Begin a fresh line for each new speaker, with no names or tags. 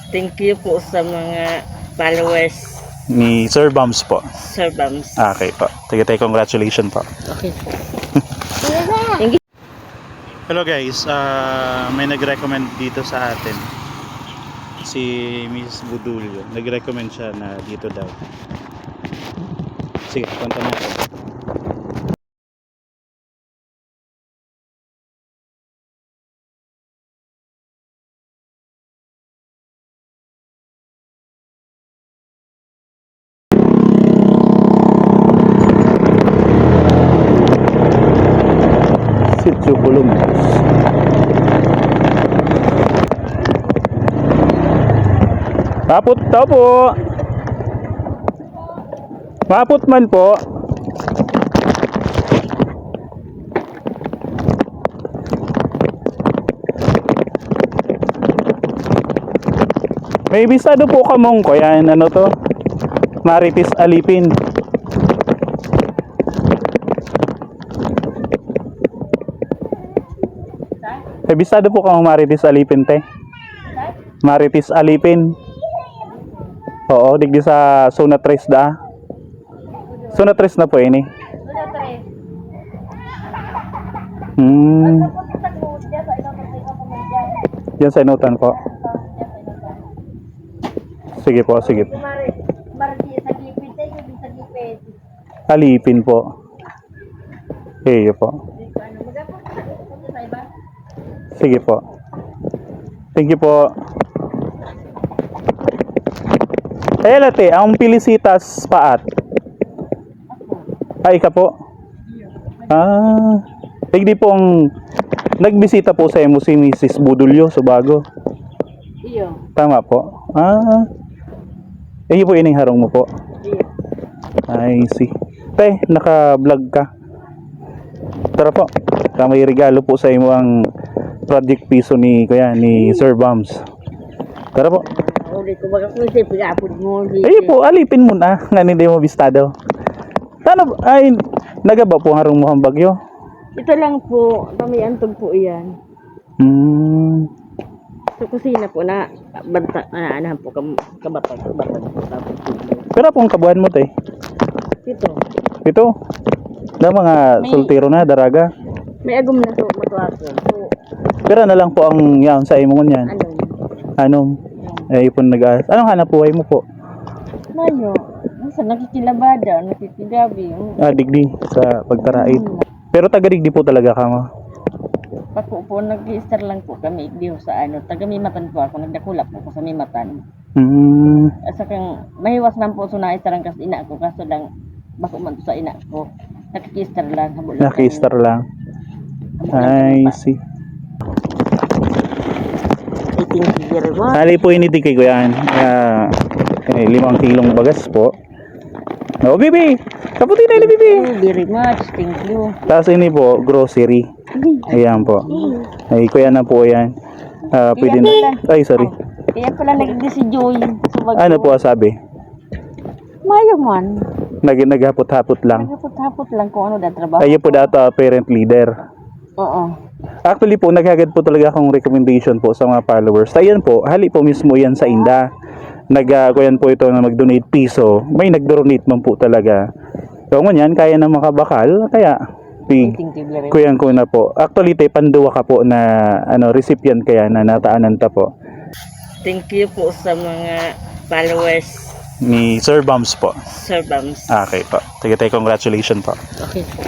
Thank you po sa mga followers,
Ni Sir Bams po.
Sir Bams.
Okay po. Sige, congratulations po.
Okay po.
Hello guys, may nag-recommend dito sa atin. Si Miss Budulio. Nag-recommend siya na dito daw. Sige, punta na. Sitio Columbus. Maput daw po. Maput man po. May bisado po kamong ko yan. Ano to? Marites Alipin. May bisado po kamong Marites Alipin, te. Marites Alipin. Oo, digdi sa Zona 3 da. Zona 3 na po ini. Yan sa inutan po. Sige po, sige po. Alipin po. Iyo po. Sige po. Thank you po. Eh, late, ang Pilisitas paat. Ay, ka po? Hindi pong nagbisita po sa imo si Mrs. Budulio Subago.
Iyo.
Tama po. Po ining harong mo po.
Iyo.
I see. Te, naka-vlog ka. Tara po. May regalo po sa imo ang project piso ni Sir Bams. Tara po.
Ulit ko mag-akusay, pag-apod mo.
Po, alipin mo na. Nga hindi mo bistado. Tano, ay, nagaba po harong mukhang bagyo.
Ito lang po, kami antog po iyan. Sa kusina po na, banta, anahan po, kabatag.
Pero po ang kabuhan mo, te. Ito. Na mga soltero na, daraga.
May agom na to, matuakin. So,
pero na lang po ang yan sa imo ngan. Anong? Ipon nag-aas. Anong hanap buhay mo po?
Mayo, sa nakikilabada, nakikigabi.
Digdi sa pagtarait. Pero taga-digdi po talaga ka mo?
Pako po, nag-i-star lang po kami, di sa taga-mimatan po ako, nagdakulap po sa mimatan. Asa kang, mahiwas man po, so na-istaran kasi ina ko, kaso lang, bako man sa ina ko. Nakikistar lang.
Nakikistar lang. I see. Sali po initi kay Kuyan. 5 kilong bagas po. Oh, bibi! Kaputi na ili, bibi!
Very much, thank you.
Tapos ini po, grocery. Ayan po. Ay, Kuya na po yan. Pwede na. Ay, sorry.
Kaya pala nagiging si Joy.
Ano po sabi?
Mayo man.
Naghapot-hapot lang.
Naghapot-hapot lang kung ano na trabaho.
Ayun po data parent leader.
Oo.
Actually po, naghagad po talaga akong recommendation po sa mga followers. Ayan po, hali po mismo yan sa Inda. Kuyan po ito na mag-donate piso. May nag-donate man po talaga. So, ngunyan, kaya na makabakal. Kaya, kuyan ko na po. Actually, panduwa ka po na recipient kaya na nataanan ta po.
Thank you po sa mga followers.
Ni Sir Bams po.
Sir Bams.
Okay po. Sige, congratulations po.
Okay po.